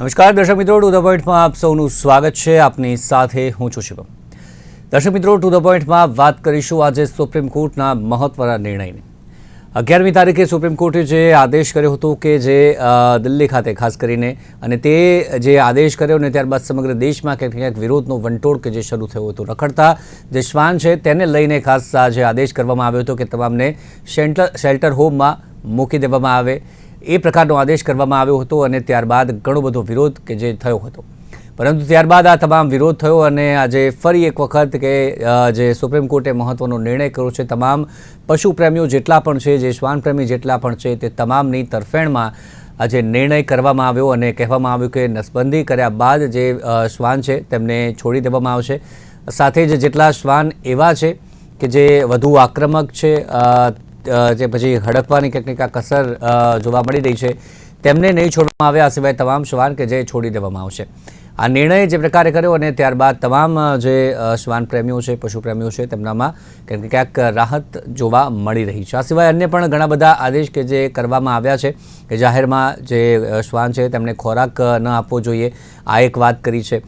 નમસ્કાર દર્શક મિત્રો, ટુ ધ પોઈન્ટમાં આપ સૌનું સ્વાગત છે. આપની સાથે હું છું શિવમ. દર્શક મિત્રો, ટુ ધ પોઈન્ટમાં વાત કરીશું આજે સુપ્રીમ કોર્ટના મહત્વના નિર્ણયની. 11મી તારીખે સુપ્રીમ કોર્ટે જે આદેશ કર્યો હતો કે જે દિલ્હી ખાતે ખાસ કરીને, અને તે જે આદેશ કર્યો ને ત્યારબાદ સમગ્ર દેશમાં ક્યાંક ક્યાંક વિરોધનો વંટોળ કે જે શરૂ થયો હતો. રખડતા જે શ્વાન છે તેને લઈને ખાસ જે આદેશ કરવામાં આવ્યો હતો કે તમામને શેલ્ટર હોમમાં મૂકી દેવામાં આવે, એ પ્રકારનો આદેશ કરવામાં આવ્યો હતો. અને ત્યારબાદ ઘણો બધો વિરોધ કે જે થયો હતો, પરંતુ ત્યારબાદ આ તમામ વિરોધ થયો અને આજે ફરી એક વખત કે જે સુપ્રીમ કોર્ટે મહત્વનો નિર્ણય કર્યો છે. તમામ પશુ પ્રેમીઓ જેટલા પણ છે, જે શ્વાન પ્રેમી જેટલા પણ છે, તે તમામની તરફેણમાં આજે નિર્ણય કરવામાં આવ્યો અને કહેવામાં આવ્યું કે નસબંધી કર્યા બાદ જે શ્વાન છે તેમને છોડી દેવામાં આવશે. સાથે જ જેટલા શ્વાન એવા છે કે જે વધુ આક્રમક છે, જે પછી હડકવાની કંઈક કસર જોવા મળી રહી છે, તેમને નહીં છોડવામાં આવે. આ સિવાય તમામ શ્વાન કે જે છોડી દેવામાં આવશે. આ નિર્ણય જે પ્રકારે કર્યો અને ત્યારબાદ તમામ જે શ્વાન પ્રેમીઓ છે, પશુ પ્રેમીઓ છે, તેમનામાં ક્યાંક રાહત જોવા મળી રહી છે. આ સિવાય અન્ય પણ ઘણા બધા આદેશ કે જે કરવામાં આવ્યા છે કે જાહેરમાં જે શ્વાન છે તેમને ખોરાક ન આપવો જોઈએ, આ એક વાત કરી છે.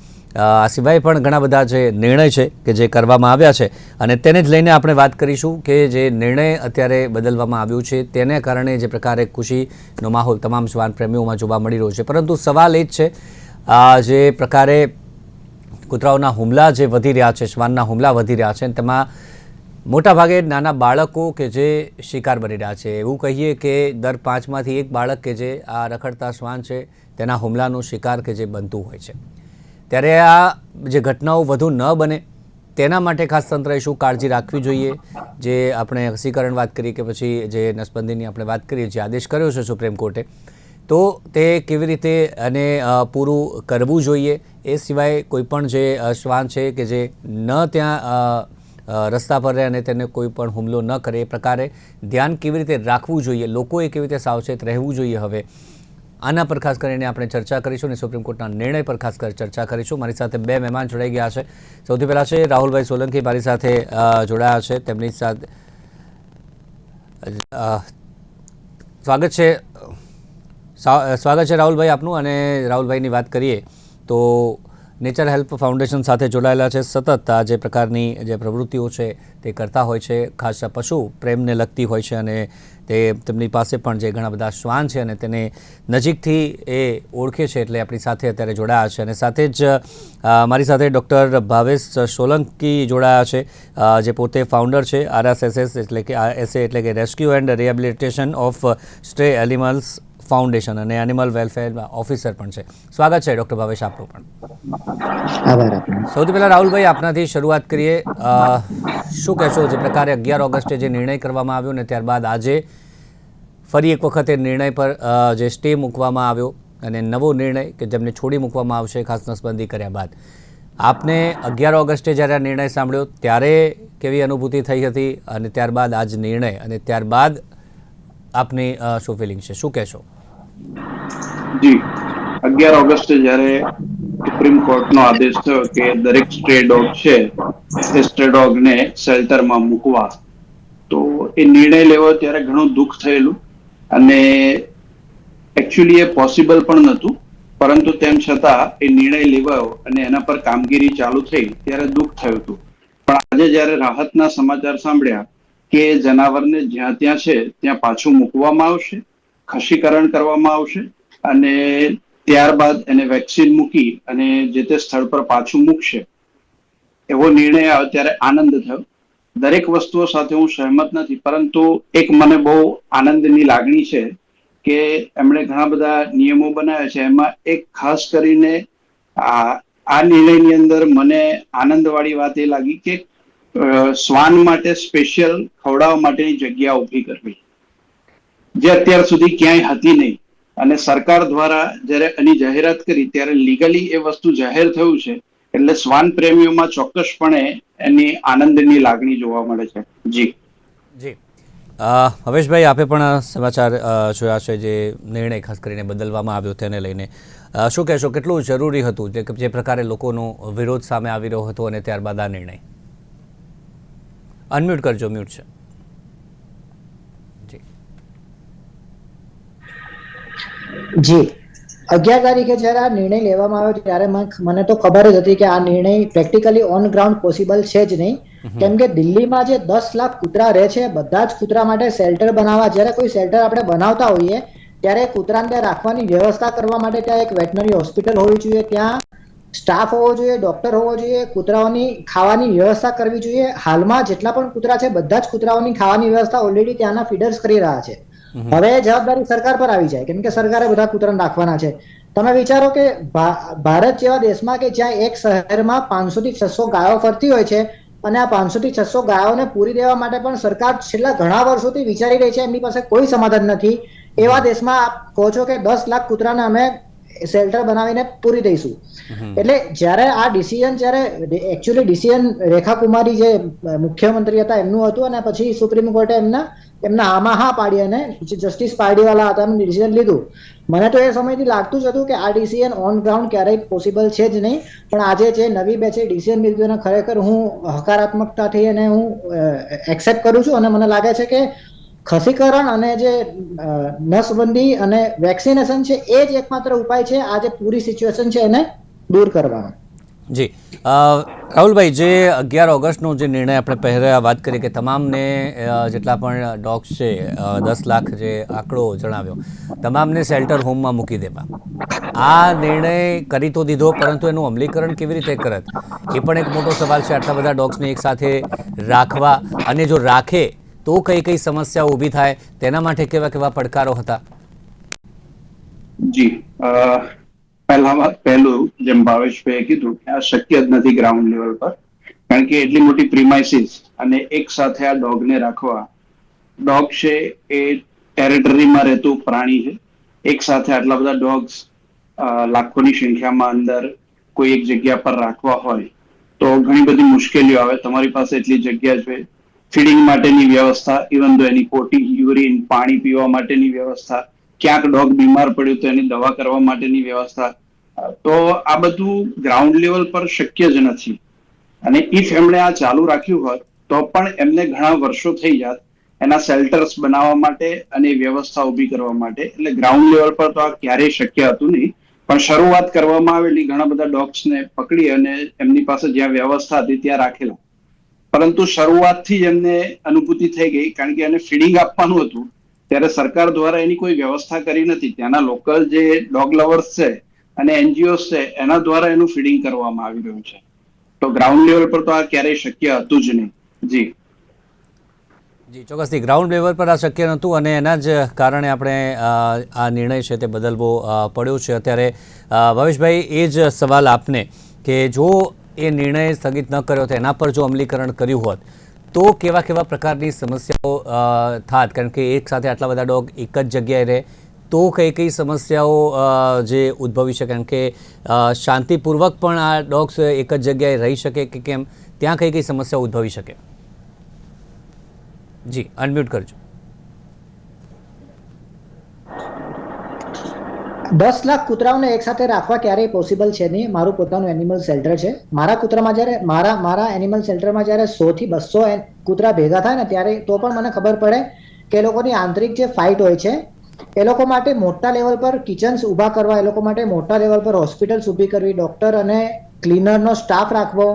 આ સિવાય પણ ઘણા બધા જે નિર્ણય છે કે જે કરવામાં આવ્યા છે અને તેને જ લઈને આપણે વાત કરીશું કે જે નિર્ણય અત્યારે બદલવામાં આવ્યું છે તેને કારણે જે પ્રકારે ખુશીનો માહોલ તમામ શ્વાન પ્રેમીઓમાં જોવા મળી રહ્યો છે. પરંતુ સવાલ એ જ છે, જે પ્રકારે કૂતરાઓના હુમલા જે વધી રહ્યા છે, શ્વાનના હુમલા વધી રહ્યા છે, તેમાં મોટાભાગે નાના બાળકો કે જે શિકાર બની રહ્યા છે. એવું કહીએ કે દર 5માંથી 1 બાળક કે જે આ રખડતા શ્વાન છે તેના હુમલાનો શિકાર કે જે બનતું હોય છે. ત્યારે આ જે ઘટનાઓ વધુ ન બને તેના માટે ખાસ તંત્રએ શું કાળજી રાખવી જોઈએ. જે આપણે રસીકરણ વાત કરીએ કે પછી જે નસબંધીની આપણે વાત કરીએ, જે આદેશ કર્યો છે સુપ્રીમ કોર્ટે, તો તે કેવી રીતે અને પૂરું કરવું જોઈએ. એ સિવાય કોઈપણ જે શ્વાન છે કે જે ન ત્યાં રસ્તા પર રહે અને તેને કોઈ પણ હુમલો ન કરે, એ પ્રકારે ધ્યાન કેવી રીતે રાખવું જોઈએ, લોકોએ કેવી રીતે સાવચેત રહેવું જોઈએ. હવે આના પર ખાસ કરીને આપણે ચર્ચા કરીશું અને સુપ્રીમ કોર્ટના નિર્ણય પર ખાસ કરી ચર્ચા કરીશું. મારી સાથે 2 મહેમાન જોડાઈ ગયા છે. સૌથી પહેલાં છે રાહુલભાઈ સોલંકી, મારી સાથે જોડાયા છે. તેમની સાથે સ્વાગત છે રાહુલભાઈ આપનું. અને રાહુલભાઈની વાત કરીએ તો નેચર હેલ્પ ફાઉન્ડેશન સાથે જોડાયેલા છે. સતત આ જે પ્રકારની જે પ્રવૃત્તિઓ છે તે કરતા હોય છે, ખાસ પશુ પ્રેમને લગતી હોય છે, અને તેમની પાસે પણ જે ઘણા બધા શ્વાન છે અને તેને નજીકથી એ ઓળખે છે, એટલે આપણી સાથે અત્યારે જોડાયા છે. અને સાથે જ મારી સાથે ડૉક્ટર ભાવેશ સોલંકી જોડાયા છે, જે પોતે ફાઉન્ડર છે RSSS એટલે કે એટલે કે rescue and rehabilitation of stray animals foundation અને એનિમલ વેલફેર ઓફિસર પણ છે. સ્વાગત છે ડૉક્ટર ભાવેશ આપનું પણ. સૌથી પહેલાં રાહુલભાઈ આપનાથી શરૂઆત કરીએ. શું કહેશો, જે પ્રકારે 11 ઓગસ્ટે જે નિર્ણય કરવામાં આવ્યો ને ત્યારબાદ આજે ફરી એક વખત એ નિર્ણય પર જે સ્ટે મૂકવામાં આવ્યો અને નવો નિર્ણય કે જેમને છોડી મૂકવામાં આવશે ખાસ નસબંધી કર્યા બાદ, આપને 11 ઓગસ્ટે જ્યારે આ નિર્ણય સાંભળ્યો ત્યારે કેવી અનુભૂતિ થઈ હતી અને ત્યારબાદ આજ નિર્ણય અને ત્યારબાદ આપની શું ફિલિંગ છે, શું કહેશો? જી, 11 ઓગસ્ટે જ્યારે સુપ્રીમ કોર્ટનો આદેશ થયો કે દરેક સ્ટ્રે ડોગ છે એ સ્ટ્રે ડોગને શેલ્ટરમાં મૂકવા, તો એ નિર્ણય લેવો ત્યારે ઘણું દુઃખ થયેલું. અને એકચ્યુઅલી એ પોસિબલ પણ નહોતું, પરંતુ તેમ છતાં એ નિર્ણય લેવાયો અને એના પર કામગીરી ચાલુ થઈ ત્યારે દુઃખ થયું હતું. પણ આજે જ્યારે રાહતના સમાચાર સાંભળ્યા કે જનાવરને જ્યાં ત્યાં છે ત્યાં પાછું મૂકવામાં આવશે, ખસીકરણ કરવામાં આવશે અને ત્યારબાદ એને વેક્સિન મૂકી અને જે તે સ્થળ પર પાછું મૂકશે, એવો નિર્ણય આવ્યો ત્યારે આનંદ થયો. દરેક વસ્તુઓ સાથે હું સહેમત નથી, પરંતુ એક મને બહુ આનંદની લાગણી છે કે એમણે ઘણા બધા નિયમો બનાવ્યા છે. એમાં એક ખાસ કરીને આ નિર્ણયની અંદર મને આનંદવાળી વાત એ લાગી કે શ્વાન માટે સ્પેશિયલ ખવડાવવા માટેની જગ્યા ઊભી કરવી, જે અત્યાર સુધી ક્યાંય હતી નહીં. અને સરકાર દ્વારા જ્યારે એની જાહેરાત કરી ત્યારે લીગલી એ વસ્તુ જાહેર થયું છે, એટલે શ્વાન પ્રેમીઓમાં ચોક્કસપણે એની આનંદની લાગણી જોવા મળે છે. જી જી હવેશભાઈ, આપે પણ સમાચાર જોયા છે જે નિર્ણય ખાસ કરીને બદલવામાં આવ્યો તેને લઈને. શું કહેશો, કેટલું જરૂરી હતું જે પ્રકારે લોકોનો વિરોધ સામે આવી રહ્યો હતો અને ત્યારબાદ આ નિર્ણય? અનમ્યુટ કરજો, મ્યુટ છે. જી, 11 તારીખે જ્યારે આ નિર્ણય લેવામાં આવ્યો ત્યારે મને તો ખબર જ હતી કે આ નિર્ણય પ્રેક્ટિકલી ઓન ગ્રાઉન્ડ પોસિબલ છે જ નહીં. કેમ કે દિલ્હીમાં જે 10 લાખ કૂતરા રહે છે, બધા જ કૂતરા માટે શેલ્ટર બનાવવા, જ્યારે કોઈ શેલ્ટર આપણે બનાવતા હોઈએ ત્યારે કૂતરાને ત્યાં રાખવાની વ્યવસ્થા કરવા માટે ત્યાં એક વેટનરી હોસ્પિટલ હોવી જોઈએ, ત્યાં સ્ટાફ હોવો જોઈએ, ડોક્ટર હોવો જોઈએ, કૂતરાઓની ખાવાની વ્યવસ્થા કરવી જોઈએ. હાલમાં જેટલા પણ કૂતરા છે બધા જ કૂતરાઓની ખાવાની વ્યવસ્થા ઓલરેડી ત્યાંના ફીડર્સ કરી રહ્યા છે. હવે જવાબદારી સરકાર પર આવી જાય, કેમ કે સરકારે બધા કૂતરાને રાખવાના છે. તમે વિચારો કે ભારત જેવા દેશમાં કે જ્યાં એક શહેરમાં 500 થી 600 ગાયો ફરતી હોય છે અને આ 500 થી 600 ગાયોને પૂરી દેવા માટે પણ સરકાર છેલ્લા ઘણા વર્ષોથી વિચારી રહી છે, એમની પાસે કોઈ સમાધાન નથી. એવા દેશમાં આપ કહો છો કે 10 લાખ કૂતરાને અમે શેલ્ટર બનાવીને પૂરી દઈશું. એટલે જ્યારે આ ડિસિઝન, જ્યારે એકચ્યુઅલી ડિસિઝન રેખા કુમારી જે મુખ્યમંત્રી હતા એમનું હતું અને પછી સુપ્રીમ કોર્ટે એમના આમાં હા પાડી અને જસ્ટિસ પારડીવાલા હતા એમનું ડિસિઝન લીધું. મને તો એ સમયથી લાગતું જ હતું કે આ ડિસિઝન ઓન ગ્રાઉન્ડ ક્યારેય પોસિબલ છે જ નહીં. પણ આજે જે નવી બેચે ડિસિઝન લીધું એને ખરેખર હું હકારાત્મકતાથી અને હું એક્સેપ્ટ કરું છું અને મને લાગે છે કે ખસીકરણ અને જે નસબંધી અને વેક્સિનેશન છે એ જ એકમાત્ર ઉપાય છે આ જે પૂરી સિચ્યુએશન છે એને દૂર કરવાનો. જી રાહુલભાઈ, જે 11 ઓગસ્ટનો જે નિર્ણય આપણે પહેલા વાત કરી કે તમામને જેટલા પણ ડોગ્સ છે 10 લાખ જે આંકડો જણાવ્યો તમામને શેલ્ટર હોમમાં મૂકી દેવા, આ નિર્ણય કરી તો દીધો પરંતુ એનું અમલીકરણ કેવી રીતે કરત એ પણ એક મોટો સવાલ છે. આટલા બધા ડોગ્સને એક સાથે રાખવા અને જો રાખે તો કઈ કઈ સમસ્યાઓ ઊભી થાય તેના માટે કેવા કેવા પડકારો હતા? જી, પહેલું જેમ ભાવેશભાઈએ કીધું કે આ શક્ય જ નથી ગ્રાઉન્ડ લેવલ પર, કારણ કે એટલી મોટી પ્રિમાઇસીસ અને એક સાથે આ ડોગને રાખવા. ડોગ છે એ ટેરેટરીમાં રહેતું પ્રાણી છે. એક સાથે આટલા બધા ડોગ્સ લાખોની સંખ્યામાં અંદર કોઈ એક જગ્યા પર રાખવા હોય તો ઘણી બધી મુશ્કેલીઓ આવે. તમારી પાસે એટલી જગ્યા છે, ફીડિંગ માટેની વ્યવસ્થા, ઇવન તો એની પોટી, યુરિન, પાણી પીવા માટેની વ્યવસ્થા, ક્યાંક ડોગ બીમાર પડ્યું તો એની દવા કરવા માટેની વ્યવસ્થા, તો આ બધું ગ્રાઉન્ડ લેવલ પર શક્ય જ નથી. અને ઇફ એમણે આ ચાલુ રાખ્યું હોત તો પણ એમને ઘણા વર્ષો થઈ જાત એના શેલ્ટર્સ બનાવવા માટે અને વ્યવસ્થા ઉભી કરવા માટે. એટલે ગ્રાઉન્ડ લેવલ પર તો આ ક્યારેય શક્ય હતું નહીં. પણ શરૂઆત કરવામાં આવેલી, ઘણા બધા ડોગ્સને પકડી અને એમની પાસે જ્યાં વ્યવસ્થા હતી ત્યાં રાખેલા. પરંતુ શરૂઆતથી જ એમને અનુભૂતિ થઈ ગઈ, કારણ કે એને ફીડિંગ આપવાનું હતું ત્યારે સરકાર દ્વારા એની કોઈ વ્યવસ્થા કરી નથી. ત્યાંના લોકલ જે ડોગ લવર્સ છે અને એનજીઓસ છે એના દ્વારા એનું ફીડિંગ કરવામાં આવી રહ્યું છે. તો ગ્રાઉન્ડ લેવલ પર તો આ ક્યારેય શક્ય હતું જ નહીં. જી જી, ચોક્કસથી ગ્રાઉન્ડ લેવલ પર આ શક્ય નહોતું અને એના જ કારણે આપણે આ નિર્ણય છે તે બદલવો પડ્યો છે. અત્યારે ભાવેશભાઈ, એ જ સવાલ આપને કે જો એ નિર્ણય સ્થગિત ન કર્યો તો એના પર જો અમલીકરણ કર્યું હોત તો કેવા કેવા પ્રકારની સમસ્યાઓ થાત? કારણ કે એક સાથે આટલા બધા ડોગ એક જ જગ્યાએ રહે તો કઈ કઈ સમસ્યાઓ જે ઉદ્ભવી શકે? કારણ કે શાંતિપૂર્વક પણ આ ડોગ્સ એક જ જગ્યાએ રહી શકે કે કેમ? ત્યાં કઈ કઈ સમસ્યાઓ ઉદ્ભવી શકે? જી, અનમ્યુટ કરજો. 10 લાખ કૂતરાઓને એક સાથે રાખવા ક્યારેય પોસિબલ છે નહીં. મારું પોતાનું એનિમલ શેલ્ટર છે. મારા કૂતરામાં જ્યારે મારા એનિમલ શેલ્ટરમાં જ્યારે 100 થી 200 કૂતરા ભેગા થાય ને ત્યારે તો પણ મને ખબર પડે કે એ લોકોની આંતરિક જે ફાઇટ હોય છે એ લોકો માટે મોટા લેવલ પર કિચન્સ ઊભા કરવા, એ લોકો માટે મોટા લેવલ પર હોસ્પિટલ્સ ઊભી કરવી, ડોક્ટર અને ક્લીનરનો સ્ટાફ રાખવો,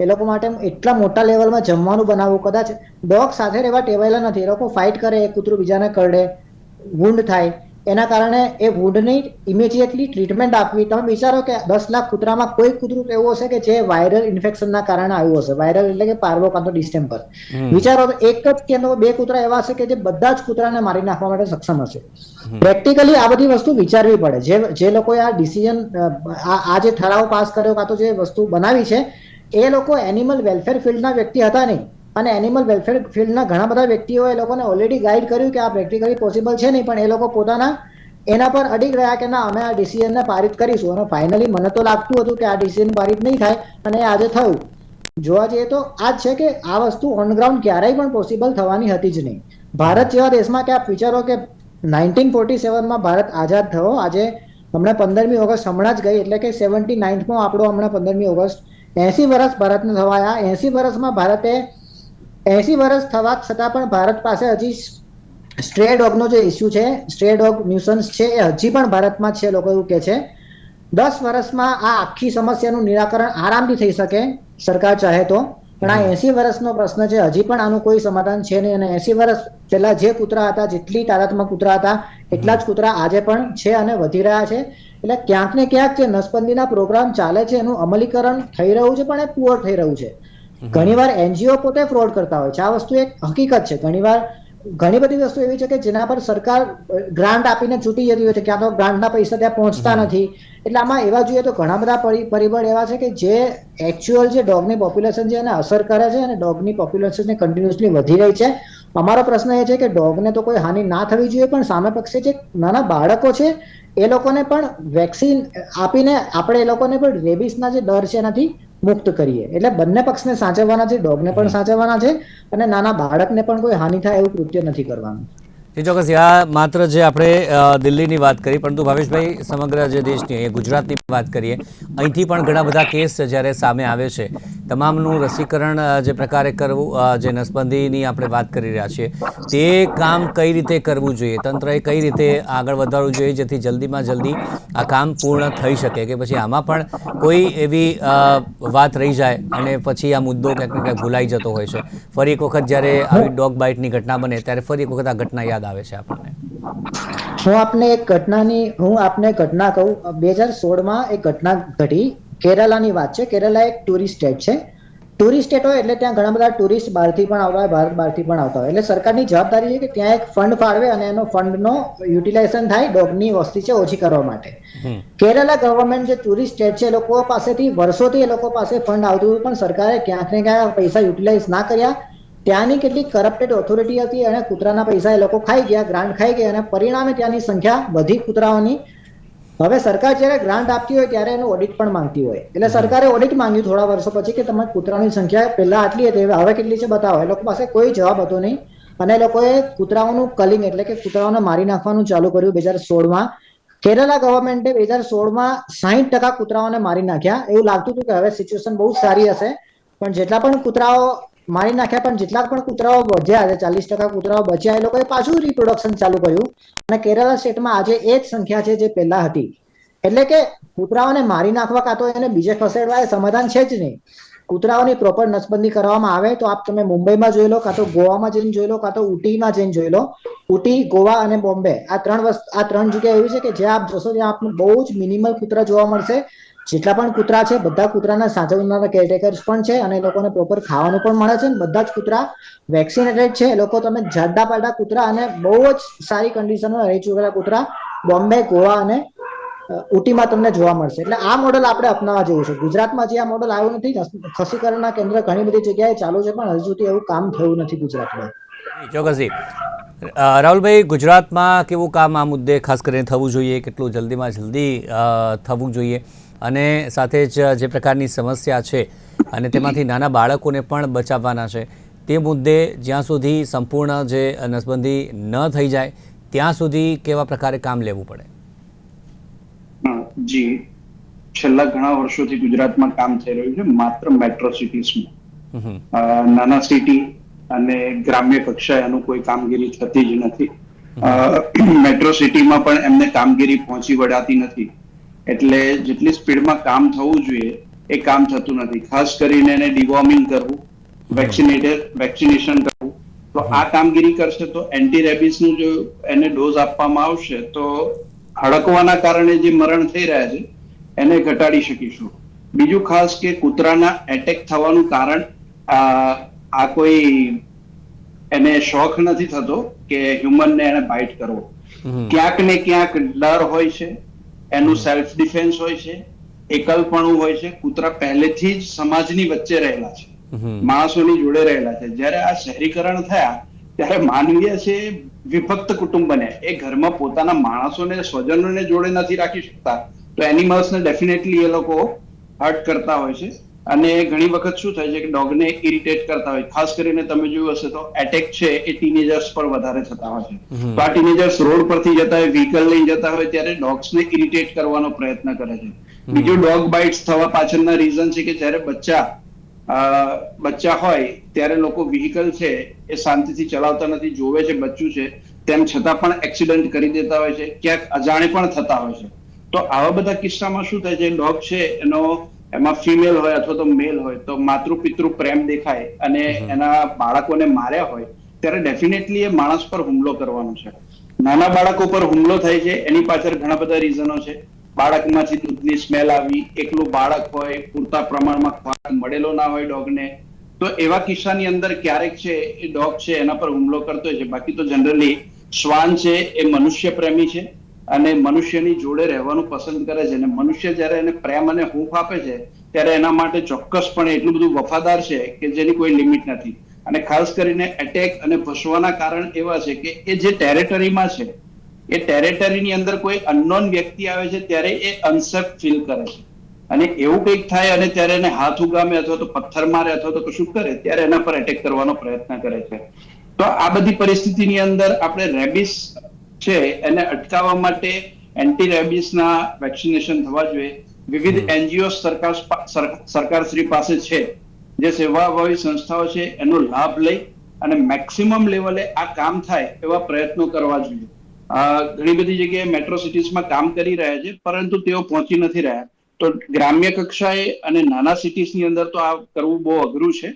એ લોકો માટે એટલા મોટા લેવલમાં જમવાનું બનાવવું. કદાચ ડોગ સાથે રહેવા ટેવાયેલા નથી, એ લોકો ફાઇટ કરે, એક કૂતરું બીજાને કરડે, વુન્ડ થાય, એના કારણે એ વુન્ડની ઇમિડિયેટલી ટ્રીટમેન્ટ આપવી. તમે વિચારો કે 10 લાખ કૂતરામાં કોઈ કૂતરું એવું હશે કે જે વાયરલ ઇન્ફેક્શનના કારણે આવ્યું હશે. વાયરલ એટલે કે પાર્વો કાં તો ડિસ્ટેમ્પર. વિચારો તો એક જ કે 2 કૂતરા એવા હશે કે જે બધા જ કૂતરાને મારી નાખવા માટે સક્ષમ હશે. પ્રેક્ટિકલી આ બધી વસ્તુ વિચારવી પડે. જે લોકોએ આ ડિસિઝન, આ જે ઠરાવ પાસ કર્યો કાં તો જે વસ્તુ બનાવી છે એ લોકો એનિમલ વેલફેર ફિલ્ડના વ્યક્તિ હતા નહીં. અને એનિમલ વેલફેર ફિલ્ડના ઘણા બધા વ્યક્તિઓ એ લોકોને ઓલરેડી ગાઈડ કર્યું કે આ પ્રેક્ટિકલી પોસિબલ છે નહીં, પણ એ લોકો પોતાના એના પર અડીગ રહ્યા કે ના, અમે આ ડિસિઝનને પારિત કરીશું. અને ફાઇનલી મને તો લાગતું હતું કે આ ડિસિઝન પારિત નહીં થાય અને આજે થયું. જોવા જઈએ તો આ જ છે કે આ વસ્તુ ઓન ગ્રાઉન્ડ ક્યારેય પણ પોસિબલ થવાની હતી જ નહીં. ભારત જેવા દેશમાં કે આપ વિચારો કે 1947માં ભારત આઝાદ થયો, આજે હમણાં 15મી ઓગસ્ટ હમણાં જ ગઈ, એટલે કે 79મો આપણો હમણાં 15મી ઓગસ્ટ, 80 વર્ષ ભારતને થવાયા. 80 વર્ષમાં ભારતે 80 વર્ષ થવા છતાં પણ ભારત પાસે હજી સ્ટ્રે ડોગનો જે ઇસ્યુ છે, સ્ટ્રે ડોગ ન્યુસન્સ છે, એ હજી પણ ભારતમાં છે. લોકો એવું કહે છે 10 વર્ષમાં આ આખી સમસ્યાનું નિરાકરણ આરામથી થઈ શકે સરકાર ચાહે તો, પણ આ 80 વર્ષનો પ્રશ્ન છે, હજી પણ આનું કોઈ સમાધાન છે નહીં. અને 80 વર્ષ પહેલા જે કૂતરા હતા, જેટલી તાદાદમાં કૂતરા હતા, એટલા જ કૂતરા આજે પણ છે અને વધી રહ્યા છે. એટલે ક્યાંક ને ક્યાંક જે નસબંધીના પ્રોગ્રામ ચાલે છે એનું અમલીકરણ થઈ રહ્યું છે, પણ એ પુઅર થઈ રહ્યું છે. ઘણીવાર એનજીઓ પોતે ફ્રોડ કરતા હોય છે. આ વસ્તુ એક હકીકત છે. ઘણીવાર ઘણી બધી વસ્તુ એવી છે કે જેના પર સરકાર ગ્રાન્ટ આપીને છૂટી જતી હોય છે, ક્યાં તો ગ્રાન્ટના પૈસા ત્યાં પહોંચતા નથી. એટલે આમાં એવા જોઈએ તો ઘણા બધા પરિબળ એવા છે કે જે એકચ્યુઅલ જે ડોગની પોપ્યુલેશન છે એને અસર કરે છે, અને ડોગની પોપ્યુલેશન કન્ટિન્યુઅસલી વધી રહી છે. અમારો પ્રશ્ન એ છે કે ડોગને તો કોઈ હાનિ ના થવી જોઈએ, પણ સામે પક્ષે જે નાના બાળકો છે એ લોકોને પણ વેક્સિન આપીને આપણે એ લોકોને પણ રેબિસના જે ડર છે એનાથી મુક્ત કરીએ. એટલે બંને પક્ષને સાચવવાના છે, ડોગને પણ સાચવવાના છે, અને નાના બાળકને પણ કોઈ હાનિ થાય એવું કૃત્ય નથી કરવાનું. ચોક્કસ. આ માત્ર જે આપણે દિલ્હીની વાત કરી, પરંતુ ભાવેશભાઈ સમગ્ર જે દેશની ગુજરાતની વાત કરીએ, અહીંથી પણ ઘણા બધા કેસ જ્યારે સામે આવે છે. તમામનું રસીકરણ જે પ્રકારે કરવું, જે નસબંધીની આપણે વાત કરી રહ્યા છીએ, તે કામ કઈ રીતે કરવું જોઈએ, તંત્રએ કઈ રીતે આગળ વધારવું જોઈએ જેથી જલ્દીમાં જલ્દી આ કામ પૂર્ણ થઈ શકે, કે પછી આમાં પણ કોઈ એવી વાત રહી જાય અને પછી આ મુદ્દો ક્યાંક ને ક્યાંક ભૂલાઈ જતો હોય છે. ફરી એક વખત જ્યારે આવી ડોગ બાઇટની ઘટના બને ત્યારે ફરી એક વખત આ ઘટના યાદ આવે છે આપણને. હું આપને ઘટના કહું. 2016માં એક ઘટના ઘટી. કેરલાની વાત છે. કેરલા એક ટુરિસ્ટ સ્ટેટ છે. ટુરિસ્ટ સ્ટેટ હોય એટલે ત્યાં ઘણા બધા ટુરિસ્ટ બહારથી પણ આવતા હોય, ભારત બહારથી પણ આવતા હોય. એટલે સરકારની જવાબદારી છે કે ત્યાં એક ફંડ ફાળવે અને એનો ફંડનો યુટિલાઇઝેશન થાય ડોગની વસ્તી છે ઓછી કરવા માટે. કેરલા ગવર્મેન્ટ જે ટુરિસ્ટ સ્ટેટ છે એ લોકો પાસેથી વર્ષોથી એ લોકો પાસે ફંડ આવતું હતું, પણ સરકારે ક્યાંક ને ક્યાંક પૈસા યુટિલાઇઝ ના કર્યા. ત્યાંની કેટલીક કરપ્ટેડ ઓથોરિટી હતી અને કૂતરાના પૈસા એ લોકો ખાઈ ગયા, ગ્રાન્ટ ખાઈ ગયા, અને પરિણામે ત્યાંની સંખ્યા વધી કૂતરાઓની. હવે સરકાર જ્યારે ગ્રાન્ટ આપતી હોય ત્યારે એનું ઓડિટ પણ માંગતી હોય. એટલે સરકારે ઓડિટ માંગ્યું થોડા વર્ષો પછી કે તમારી કૂતરાની સંખ્યા પહેલા આટલી હતી, હવે કેટલી છે બતાવો. એ લોકો પાસે કોઈ જવાબ હતો નહીં, અને એ લોકોએ કૂતરાઓનું કલિંગ એટલે કે કૂતરાઓને મારી નાખવાનું ચાલુ કર્યું 2016માં. કેરલા ગવર્મેન્ટે 2016માં 60% કૂતરાઓને મારી નાખ્યા. એવું લાગતું હતું કે હવે સિચ્યુએશન બહુ સારી હશે, પણ જેટલા પણ કૂતરાઓ મારી નાખ્યા, પણ જેટલા પણ કૂતરાઓ વધ્યા, 40% કૂતરાઓ બચ્યા, એ લોકોએ પાછું રિપ્રોડક્શન ચાલુ કર્યું. અને કેરલા સ્ટેટમાં આજે એ જ સંખ્યા છે જે પહેલા હતી. એટલે કે કૂતરાઓને મારી નાખવા કાં તો એને બીજે ખસેડવા એ સમાધાન છે જ નહીં. કૂતરાઓની પ્રોપર નસબંધી કરવામાં આવે તો આપ તમે મુંબઈમાં જોઈ લો, કાં તો ગોવામાં જઈને જોઈ લો, કાં તો ઉટીમાં જઈને જોઈ લો. ઉટી, ગોવા અને બોમ્બે આ ત્રણ જગ્યા એવી છે કે જ્યાં આપ જશો ત્યાં આપને બહુ જ મિનિમલ કૂતરા જોવા મળશે. જેટલા પણ કૂતરા છે બધા કૂતરાના સાચવનારા કેરટેકર્સ પણ છે, અને એ લોકોને પ્રોપર ખાવાનું પણ મળે છે. બધા જ કૂતરા વેક્સિનેટેડ છે. એ લોકો તમે જાડા પાડા કૂતરા અને બહુ જ સારી કન્ડિશનમાં રહી ચૂકેલા કૂતરા બોમ્બે, ગોવા અને ઉટીમાં તમને જોવા મળશે. એટલે આ મોડલ આપણે અપનાવવા જેવું છે. ગુજરાતમાં હજી આ મોડલ આવ્યું નથી. ખસીકરણના કેન્દ્ર ઘણી બધી જગ્યાએ ચાલુ છે, પણ હજુ સુધી એવું કામ થયું નથી ગુજરાતમાં. ચોક્કસથી. રાહુલભાઈ, ગુજરાતમાં કેવું કામ આ મુદ્દે ખાસ કરીને થવું જોઈએ, કેટલું જલ્દીમાં જલ્દી થવું જોઈએ, અને સાથે જ જે પ્રકારની સમસ્યા છે અને તેમાંથી નાના બાળકોને પણ બચાવવાના છે, તે મુદ્દે જ્યાં સુધી સંપૂર્ણ જે નસબંધી ન થઈ જાય ત્યાં સુધી કેવા પ્રકારે કામ લેવું પડે? જી, છેલ્લા ઘણા વર્ષોથી ગુજરાતમાં કામ થઈ રહ્યું છે માત્ર મેટ્રો સિટીઝમાં. નાના સિટી અને ગ્રામ્ય કક્ષાએ એનું કોઈ કામગીરી થતી જ નથી. મેટ્રો સિટીમાં પણ એમને કામગીરી પહોંચી વળાતી નથી. એટલે જેટલી સ્પીડમાં કામ થવું જોઈએ એ કામ થતું નથી. ખાસ કરીને એને ડિવોર્મિંગ કરવું, વેક્સિનેશન કરવું. તો આ કામગીરી કરશે તો એન્ટી રેબિસનું જો એને ડોઝ આપવામાં આવશે તો હડકવાના કારણે જે મરણ થઈ રહ્યા છે એને ઘટાડી શકીશું. બીજું ખાસ કે કૂતરાના એટેક થવાનું કારણ આ કોઈ એને શોખ નથી થતો કે હ્યુમનને એને બાઇટ કરવો. ક્યાંક ને ક્યાંક ડર હોય છે, એનું સેલ્ફ ડિફેન્સ હોય છે, એકલપણું હોય છે. કૂતરા પહેલેથી જ સમાજની વચ્ચે રહેલા છે, માણસોની જોડે રહેલા છે. જ્યારે આ શહેરીકરણ થયા ત્યારે માનવીય છે વિભક્ત કુટુંબ બન્યા. એ ઘરમાં પોતાના માણસોને, સ્વજનોને જોડે નથી રાખી શકતા, તો એનિમલ્સને ડેફિનેટલી એ લોકો હર્ટ કરતા હોય છે. અને ઘણી વખત શું થાય છે કે ડોગને ઇરિટેટ કરતા હોય. ખાસ કરીને તમે જોયું હશે તો એટેક છે એ ટીનેજર્સ પર વધારે થતા હોય છે. તો આ ટીનેજર્સ રોડ પરથી જતા હોય, વ્હીકલ લઈને જતા હોય ત્યારે ડોગ્સને ઇરિટેટ કરવાનો પ્રયત્ન કરે છે. બીજું ડોગ બાઇટ્સ થવા પાછળના રીઝન છે કે જ્યારે બચ્ચા હોય ત્યારે લોકો વ્હીકલ છે એ શાંતિથી ચલાવતા નથી, જોવે છે બચ્ચું છે તેમ છતાં પણ એક્સિડન્ટ કરી દેતા હોય છે, ક્યાંક અજાણે પણ થતા હોય છે. તો આવા બધા કિસ્સામાં શું થાય છે, ડોગ છે એનો એમાં ફિમેલ હોય અથવા તો મેલ હોય તો માતૃ પિતૃ પ્રેમ દેખાય અને એના બાળકોને માર્યા હોય ત્યારે ડેફિનેટલી એ માણસ પર હુમલો કરવાનો છે. નાના બાળકો પર હુમલો થાય છે એની પાછળ ઘણા બધા રીઝનો છે. બાળકમાંથી દૂધની સ્મેલ આવી, એકલું બાળક હોય, પૂરતા પ્રમાણમાં ખોરાક મળેલો ના હોય ડોગને, તો એવા કિસ્સાની અંદર ક્યારેક છે એ ડોગ છે એના પર હુમલો કરતો હોય છે. બાકી તો જનરલી શ્વાન છે એ મનુષ્ય પ્રેમી છે અને મનુષ્યની જોડે રહેવાનું પસંદ કરે છે, અને મનુષ્ય જ્યારે એને પ્રેમ અને હૂંફ આપે છે ત્યારે એના માટે ચોક્કસપણે એટલું બધું વફાદાર છે કે જેની કોઈ લિમિટ નથી. અને ખાસ કરીને એટેક અને ભસવાના કારણ એવા છે કે એ જે ટેરેટરીમાં છે એ ટેરેટરીની અંદર કોઈ અનનોન વ્યક્તિ આવે છે ત્યારે એ અનસેફ ફીલ કરે છે, અને એવું કંઈક થાય અને ત્યારે એને હાથ ઉગામે અથવા તો પથ્થર મારે અથવા તો કશું કરે ત્યારે એના પર એટેક કરવાનો પ્રયત્ન કરે છે. તો આ બધી પરિસ્થિતિની અંદર આપણે રેબિસ છે એને અટકાવવા માટે એન્ટી રેબિસના વેક્સિનેશન થવા જોઈએ. વિવિધ એનજીઓ સરકારશ્રી પાસે છે, જે સેવાભાવી સંસ્થાઓ છે એનો લાભ લઈ અને મેક્સિમમ લેવલે આ કામ થાય એવા પ્રયત્નો કરવા જોઈએ. ઘણી બધી જગ્યાએ મેટ્રો સિટીઝમાં કામ કરી રહ્યા છે, પરંતુ તેઓ પહોંચી નથી રહ્યા. તો ગ્રામ્ય કક્ષાએ અને નાના સિટીઝની અંદર તો આ કરવું બહુ અઘરું છે.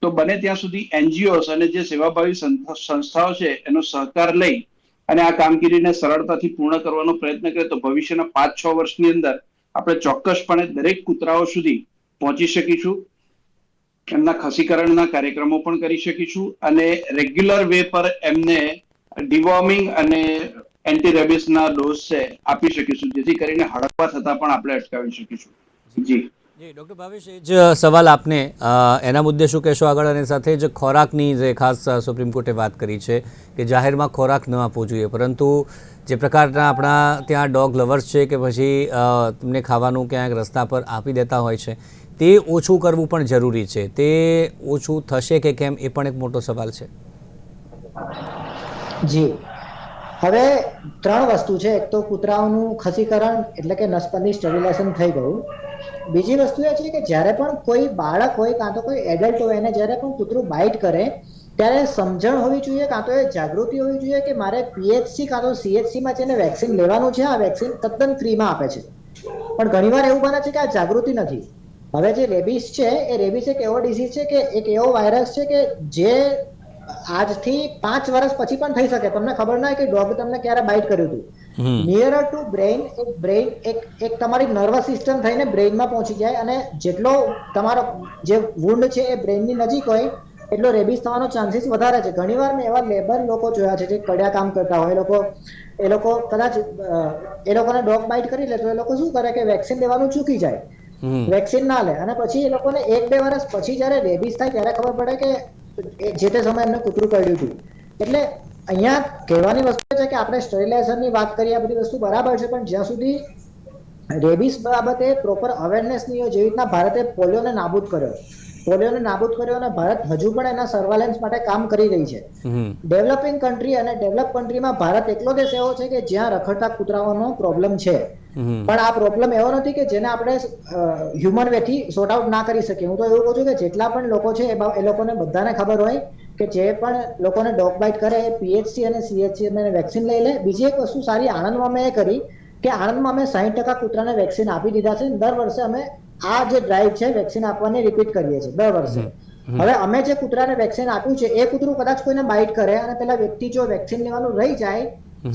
તો બને ત્યાં સુધી એનજીઓસ અને જે સેવાભાવી સંસ્થાઓ છે એનો સહકાર લઈ અને આ કામગીરીને સરળતાથી પૂર્ણ કરવાનો પ્રયત્ન કરે તો ભવિષ્યના 5-6 વર્ષની અંદર આપણે ચોક્કસપણે દરેક કૂતરાઓ સુધી પહોંચી શકીશું. એમના ખસીકરણના કાર્યક્રમો પણ કરી શકીશું અને રેગ્યુલર વે પર એમને ડિવોર્મિંગ અને એન્ટી રેબિસના ડોઝ છે આપી શકીશું, જેથી કરીને હડકવા થતા પણ આપણે અટકાવી શકીશું. જી ડૉક્ટર ભાવેશ, એ જ સવાલ આપને એના મુદ્દે શું કહેશો આગળ, અને સાથે જ ખોરાકની જે ખાસ સુપ્રીમ કોર્ટે વાત કરી છે કે જાહેરમાં ખોરાક ન આપવો જોઈએ, પરંતુ જે પ્રકારના આપણા ત્યાં ડોગ લવર્સ છે કે પછી તમને ખાવાનું ક્યાંક રસ્તા પર આપી દેતા હોય છે, તે ઓછું કરવું પણ જરૂરી છે. તે ઓછું થશે કે કેમ એ પણ એક મોટો સવાલ છે. જી, હવે 3 વસ્તુ છે. એક તો કૂતરાઓનું ખસીકરણ એટલે કે નસબંધી સ્ટરીલાઇઝેશન થઈ ગયું. બીજી વસ્તુ એ છે કે જ્યારે પણ કોઈ બાળક હોય કાં તો કોઈ એડલ્ટ હોય એને જ્યારે પણ કૂતરું બાઇટ કરે ત્યારે સમજણ હોવી જોઈએ, કાં તો એ જાગૃતિ હોવી જોઈએ કે મારે પીએચસી કાં તો સીએચસીમાં જઈને વેક્સિન લેવાનું છે. આ વેક્સિન તદ્દન ફ્રીમાં આપે છે, પણ ઘણીવાર એવું બને છે કે આ જાગૃતિ નથી. હવે જે રેબિસ છે એ રેબિસ એક એવો ડિસીઝ છે કે એક એવો વાયરસ છે કે જે આજથી 5 વર્ષ પછી પણ થઈ શકે. તમને ખબર ના હોય કે ડોગ તમને ક્યારે બાઇટ કર્યું હતું. નિયરર ટુ બ્રેઇન એક તમારી નર્વસ સિસ્ટમ થઈને બ્રેઇનમાં પહોંચી જાય, અને જેટલો તમારો જે વુન્ડ છે એ બ્રેઇનની નજીક હોય એટલો રેબિસ થવાનો ચાન્સીસ વધારે છે. ઘણીવાર મેં એવા લેબર લોકો જોયા છે જે કડિયા કામ કરતા હોય, એ લોકો કદાચ એ લોકોને ડોગ બાઇટ કરી લે તો એ લોકો શું કરે કે વેક્સિન લેવાનું ચૂકી જાય, વેક્સિન ના લે, અને પછી એ લોકોને 1-2 વર્ષ પછી જયારે રેબિસ થાય ત્યારે ખબર પડે કે જે તે સમયે એમને કૂતરું કરડ્યું હતું. એટલે અહીંયા કહેવાની વસ્તુ છે કે આપણે સ્ટરીલાઇઝેશનની વાત કરીએ, આ બધી વસ્તુ બરાબર છે, પણ જ્યાં સુધી રેબિસ બાબતે પ્રોપર અવેરનેસ નહીં હોય, જેવી રીતના ભારતે પોલિયોને નાબૂદ કર્યો અને ભારત હજુ પણ એના સર્વેલન્સ માટે કામ કરી રહી છે. ડેવલપિંગ કન્ટ્રી અને ડેવલપ કન્ટ્રીમાં ભારત એકલો દેશ એવો છે કે જ્યાં રખડતા કૂતરાઓનો પ્રોબ્લેમ છે, પણ આ પ્રોબ્લેમ એવો નથી કે જેને આપણે હ્યુમન વેથી સોર્ટ આઉટ ના કરી શકીએ. હું તો એવું કહું છું કે જેટલા પણ લોકો છે એ લોકોને બધાને ખબર હોય કે જે પણ લોકોને ડોગ બાઇટ કરે એ પીએચસી અને સીએચસી વેક્સિન લઈ લે. બીજી એક વસ્તુ સારી આણંદમાં મેં એ કરી કે આણંદમાં અમે 60% કૂતરાને વેક્સિન આપી દીધા છે. દર વર્ષે અમે આ જે ડ્રાઈવ છે વેક્સિન આપવાની રિપીટ કરીએ છીએ દર વર્ષે. હવે અમે જે કૂતરાને વેક્સિન આપ્યું છે એ કૂતરું કદાચ કોઈને બાઇટ કરે અને પેલા વ્યક્તિ જો વેક્સિન લેવાનું રહી જાય,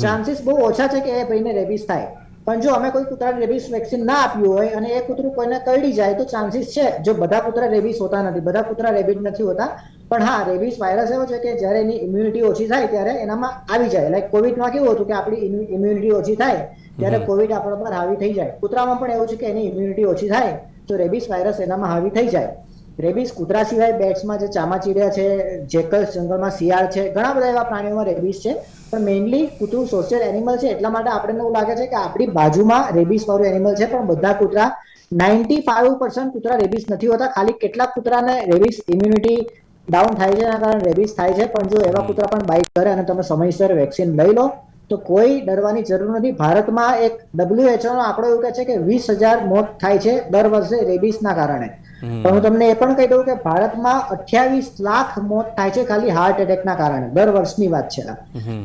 ચાન્સીસ બહુ ઓછા છે કે એ ભાઈને રેબિસ થાય. પણ જો અમે કોઈ કૂતરાને રેબિસ વેક્સિન ના આપ્યું હોય અને એ કૂતરું કોઈને કરડી જાય તો ચાન્સીસ છે. જો બધા કૂતરા રેબિસ હોતા નથી, બધા કૂતરા રેબિસ નથી હોતા, પણ હા, રેબિસ વાયરસ એવો છે કે જ્યારે એની ઇમ્યુનિટી ઓછી થાય ત્યારે એનામાં આવી જાય. લાઈક કોવિડમાં કેવું હતું કે આપણી ઇમ્યુનિટી ઓછી થાય ત્યારે કોવિડ આપણા પર હાવી થઈ જાય. કૂતરામાં પણ એવું છે કે એની ઇમ્યુનિટી ઓછી થાય તો રેબિસ વાયરસ એનામાં હાવી થઈ જાય. રેબિસ કૂતરા સિવાય બેટ્સમાં જે ચામાચીડિયા છે, જેકલ્સ જંગલમાં શિયાળ છે, ઘણા બધા એવા પ્રાણીઓમાં રેબિસ છે, પણ મેઇનલી કૂતરું સોશિયલ એનિમલ છે. એટલા માટે આપણને એવું લાગે છે કે આપણી બાજુમાં રેબિસ વાળું એનિમલ છે, પણ બધા કૂતરા 95% કૂતરા રેબિસ નથી હોતા. ખાલી કેટલાક કૂતરાને રેબિસ ઇમ્યુનિટી ડાઉન થાય છે, એના કારણે રેબિસ થાય છે. પણ જો એવા કૂતરા પણ બાઇટ કરે અને તમે સમયસર વેક્સિન લઈ લો તો કોઈ ડરવાની જરૂર નથી. ભારતમાં એક WHO નો આંકડો એવું કહે છે કે 20,000 મોત થાય છે દર વર્ષે રેબિસના કારણે. પણ હું તમને એ પણ કહી દઉં કે ભારતમાં 28 લાખ મોત થાય છે ખાલી હાર્ટ એટેકના કારણે, દર વર્ષની વાત છે આ.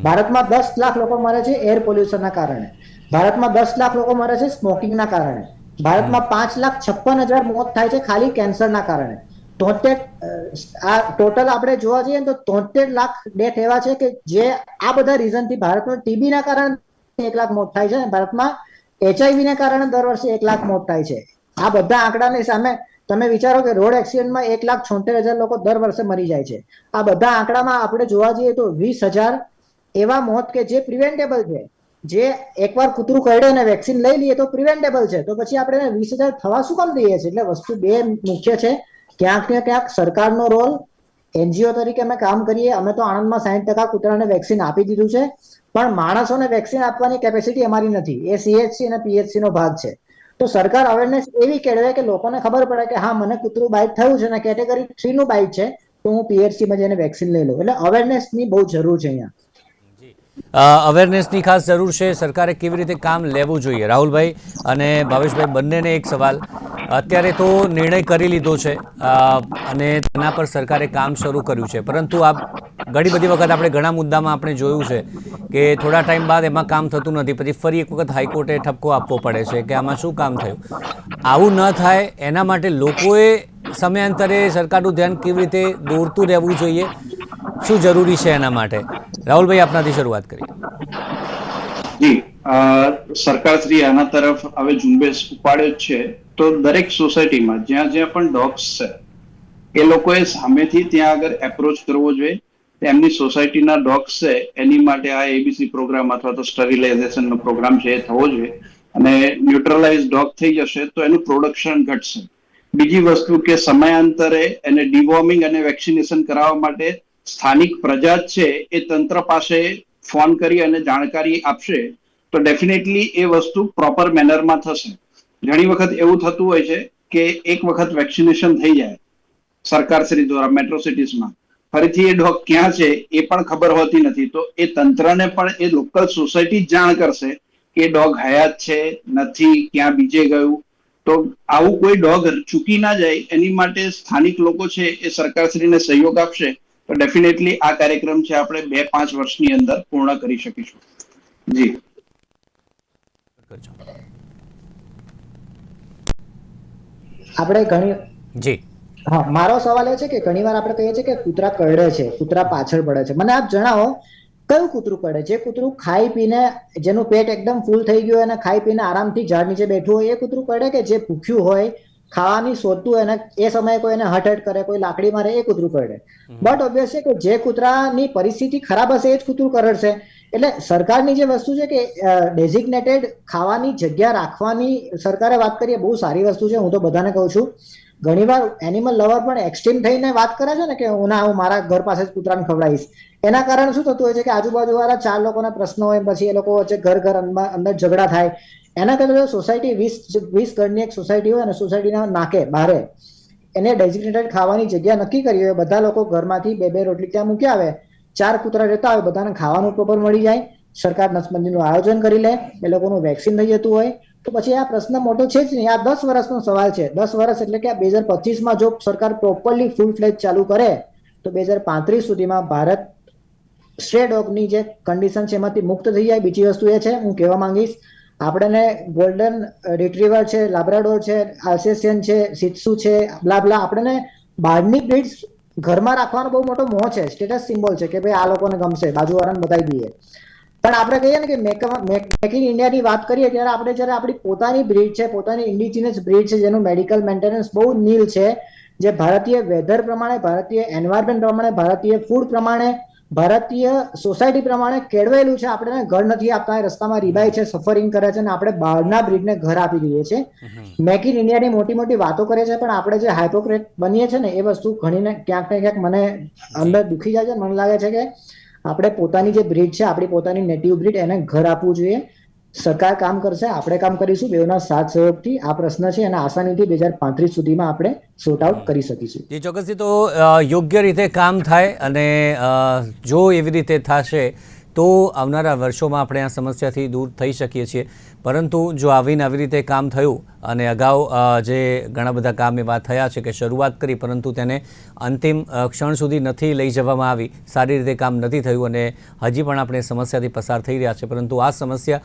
ભારતમાં 10 લાખ લોકો મરે છે એર પોલ્યુશનના કારણે, ભારતમાં 10 લાખ લોકો મરે છે સ્મોકિંગના કારણે, ભારતમાં 5,56,000 મોત થાય છે ખાલી કેન્સરના કારણે. 73 આ ટોટલ આપણે જોવા જઈએ તો 73 લાખ ડેથ એવા છે કે જે આ બધા રીઝનથી ભારતમાં ટીબીના કારણે 1 લાખ મોત થાય છે અને ભારતમાં HIV ના કારણે દર વર્ષે 1 લાખ મોત થાય છે. આ બધા આંકડાની સામે તમે વિચારો કે રોડ એક્સિડન્ટમાં 1,76,000 લોકો દર વર્ષે મરી જાય છે. આ બધા આંકડામાં આપણે જોવા જઈએ તો 20,000 એવા મોત કે જે પ્રિવેન્ટેબલ છે, જે એકવાર કૂતરું કરડે અને વેક્સિન લઈ લઈએ તો પ્રિવેન્ટેબલ છે, તો પછી આપણે 20,000 થવા શું કામ દઈએ છીએ? એટલે વસ્તુ બે મુખ્ય છે. ક્યાંક ને ક્યાંક સરકારનો રોલ, NGO તરીકે અમે કામ કરીએ, અમે તો આણંદમાં 60% કૂતરાને વેક્સિન આપી દીધું છે, પણ માણસોને વેક્સિન આપવાની કેપેસિટી અમારી નથી. એ CHC અને PHC નો ભાગ છે. તો સરકાર અવેરનેસ એવી કેળવે કે લોકોને ખબર પડે કે હા, મને કૂતરું બાઇટ થયું છે અને કેટેગરી 3 નું બાઇટ છે, તો હું PHC માં જઈને વેક્સિન લઈ લઉં. એટલે અવેરનેસની બહુ જરૂર છે અહીંયા. અવેરનેસની ખાસ જરૂર છે. સરકારે કેવી રીતે કામ લેવું જોઈએ? રાહુલભાઈ અને ભાવેશભાઈ બંનેને એક સવાલ. અત્યારે તો નિર્ણય કરી લીધો છે અને તેના પર સરકારે કામ શરૂ કર્યું છે, પરંતુ આ ઘણી બધી વખત આપણે ઘણા મુદ્દામાં આપણે જોયું છે કે થોડા ટાઈમ બાદ એમાં કામ થતું નથી, પછી ફરી એક વખત હાઈકોર્ટે ઠપકો આપવો પડે છે કે આમાં શું કામ થયું. આવું ન થાય એના માટે લોકોએ સમયાંતરે સરકારનું ધ્યાન કેવી રીતે દોરતું રહેવું જોઈએ, શું જરૂરી છે એના માટે? રાહુલભાઈ, આપનાથી શરૂઆત કરીએ. જી, સરકાર શ્રી આના તરફ હવે ઝુંબેશ ઉપાડ્યો જ છે. તો દરેક સોસાયટીમાં જ્યાં જ્યાં પણ ડોગ્સ છે, એ લોકોએ સામેથી ત્યાં આગળ એપ્રોચ કરવો જોઈએ. એમની સોસાયટીના ડોગ્સ છે એની માટે આ ABC પ્રોગ્રામ અથવા તો સ્ટરીલાઇઝેશનનો પ્રોગ્રામ છે એ થવો જોઈએ. અને ન્યુટ્રલાઇઝ ડોગ થઈ જશે તો એનું પ્રોડક્શન ઘટશે. બીજી વસ્તુ કે સમયાંતરે એને ડિવોર્મિંગ અને વેક્સિનેશન કરાવવા માટે સ્થાનિક પ્રજા છે એ તંત્ર પાસે ફોન કરી અને જાણકારી આપશે તો ડેફિનેટલી એ વસ્તુ પ્રોપર મેનરમાં થશે. ઘણી વખત એવું થતું હોય છે કે એક વખત વેક્સિનેશન થઈ જાય સરકારશ્રી દ્વારા મેટ્રો સિટીઝમાં, ફરીથી એ ડોગ ક્યાં છે એ પણ ખબર હોતી નથી. તો એ તંત્રને પણ એ લોકલ સોસાયટી જાણ કરશે કે ડોગ હયાત છે, નથી, ક્યાં બીજે ગયું. તો આવું કોઈ ડોગ ચૂકી ના જાય એની માટે સ્થાનિક લોકો છે એ સરકારશ્રીને સહયોગ આપશે તો ડેફિનેટલી આ કાર્યક્રમ છે આપણે 2-5 વર્ષની અંદર પૂર્ણ કરી શકીશું. જી, આપણે ઘણી જી હા, મારો સવાલ એ છે કે ઘણીવાર આપણે કહીએ છીએ કે કૂતરા કરડે છે, કૂતરા પાછળ પડે છે. મને આપ જણાવો, કયું કૂતરું કરડે? જે કૂતરું ખાઈ પીને, જેનું પેટ એકદમ ફૂલ થઈ ગયું અને ખાઈ પીને આરામથી ઝાડ નીચે બેઠું હોય એ કૂતરું કરડે, કે જે ભૂખ્યું હોય, ખાવાની શોધતું એને એ સમયે કોઈ એને હટ કરે, કોઈ લાકડી મારે, એ કૂતરું કરડે? બટ ઓબ્વિયસ છે કે જે કૂતરાની પરિસ્થિતિ ખરાબ હશે એ જ કૂતરું કરડશે. એટલે સરકારની જે વસ્તુ છે કે ડેઝિગ્નેટેડ ખાવાની જગ્યા રાખવાની, સરકારે વાત કરીએ બહુ સારી વસ્તુ છે, હું તો બધાને કહું છું. ઘણીવાર એનિમલ લવર પણ એક્સ્ટ્રીમ થઈને વાત કરે છે ને કે હું મારા ઘર પાસે જ કૂતરાને ખવડાવીશ. એના કારણે શું થતું હોય છે કે આજુબાજુ વાળા 4 લોકોના પ્રશ્નો હોય, પછી એ લોકો વચ્ચે ઘર અંદર ઝઘડા થાય. એના કરતા સોસાયટી 20 ઘરની એક સોસાયટી હોય અને સોસાયટીના નાકે બારે એને ડેઝિગ્નેટેડ ખાવાની જગ્યા નક્કી કરી હોય, બધા લોકો ઘરમાંથી 2-2 રોટલી ત્યાં મૂકી આવે, 4 કૂતરા રહેતા હોય, બધાને ખાવાનું પ્રોપર મળી જાય, સરકાર નસબંધીનું આયોજન કરી લે, એ લોકોનું વેક્સિન થઈ જતું હોય, તો પછી આ પ્રશ્ન મોટો છે જ નહીં. આ 10 વર્ષનો સવાલ છે. 10 વર્ષ એટલે કે 2025માં જો સરકાર પ્રોપરલી ફૂલ ફ્લેજ ચાલુ કરે તો 2035 સુધીમાં ભારત સ્ટ્રે ડોગની જે કન્ડિશન છે એમાંથી મુક્ત થઈ જાય. બીજી વસ્તુ એ છે, હું કહેવા માંગીશ, આપણને ગોલ્ડન રિટ્રીવર છે, લાબ્રાડોર છે, આલ્સેશિયન છે, સિત્સુ છે, બ્લા આપણને બહારની બ્રીડ્સ ઘરમાં રાખવાનો બહુ મોટો મોહ છે, સ્ટેટસ સિમ્બોલ છે કે ભાઈ આ લોકોને ગમશે, બાજુવાળાને બતાવી દઈએ. પણ આપણે કહીએ ને કે મેક ઇન ઇન્ડિયાની વાત કરીએ ત્યારે આપણે જ્યારે આપણી પોતાની બ્રીડ છે, પોતાની ઇન્ડિજિનસ બ્રીડ છે, જેનું મેડિકલ મેન્ટેનન્સ બહુ નીલ છે, જે ભારતીય વેધર પ્રમાણે, ભારતીય એન્વાયરમેન્ટ પ્રમાણે, ભારતીય ફૂડ પ્રમાણે, ભારતીય સોસાયટી પ્રમાણે કેળવેલું છે, આપણે ઘર નથી આપતા, રસ્તામાં રીબાય છે, સફરિંગ કરે છે, અને આપણે બહારના બ્રીડને ઘર આપી દઈએ છીએ. મેક ઇન ઇન્ડિયાની મોટી મોટી વાતો કરે છે, પણ આપણે જે હાઇપોક્રેટ બનીએ છીએ ને એ વસ્તુ ઘણીને ક્યાંક ને ક્યાંક મને અંદર દુખી જાય છે. મને લાગે છે કે આપણે પોતાની જે બ્રીડ છે, આપણી પોતાની નેટિવ બ્રીડ, એને ઘર આપવું જોઈએ. સરકાર કામ કરશે, આપણે કામ કરીશું, બેઉના સાથ સહયોગથી આ પ્રશ્ન છે અને આસાનીથી 2035 સુધીમાં આપણે સોર્ટ આઉટ કરી શકીશું. જે ચોક્કસથી તો યોગ્ય રીતે કામ થાય અને જો એવી રીતે થશે તો આવનારા વર્ષોમાં આપણે આ સમસ્યાથી દૂર થઈ શકીએ છીએ. પરંતુ જો આવીને આવી રીતે કામ થયું અને અગાઉ જે ઘણા બધા કામ એવા થયા છે કે શરૂઆત કરી પરંતુ તેને અંતિમ ક્ષણ સુધી નથી લઈ જવામાં આવી, સારી રીતે કામ નથી થયું અને હજી પણ આપણે સમસ્યાથી પસાર થઈ રહ્યા છે. પરંતુ આ સમસ્યા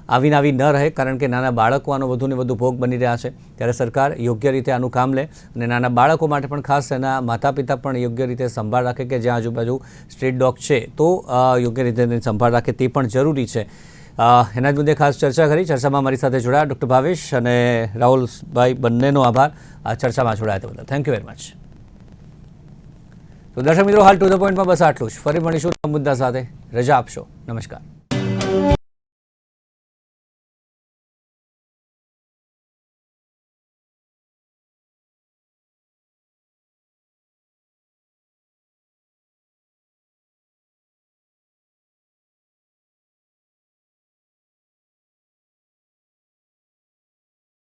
આવીને આવી ન રહે, કારણ કે નાના બાળકો આનો વધુને વધુ ભોગ બની રહ્યા છે. ત્યારે સરકાર યોગ્ય રીતે આનું કામ લે અને નાના બાળકો માટે પણ ખાસ એના માતા પિતા પણ યોગ્ય રીતે સંભાળ રાખે કે જ્યાં આજુબાજુ સ્ટ્રીટ ડોગ છે તો યોગ્ય રીતે એની સંભાળ રાખે તે પણ જરૂરી છે. એના જ મુદ્દે ખાસ ચર્ચા કરી. ચર્ચામાં મારી સાથે જોડાયા ડૉક્ટર ભાવેશ અને રાહુલભાઈ, બંનેનો આભાર આ ચર્ચામાં જોડાયા તે બદલ. Thank you very much. તો દર્શક મિત્રો, હાલ ટુ ધ પોઈન્ટમાં બસ આટલું જ. ફરી મળીશું મુદ્દા સાથે. રજા આપશો. નમસ્કાર.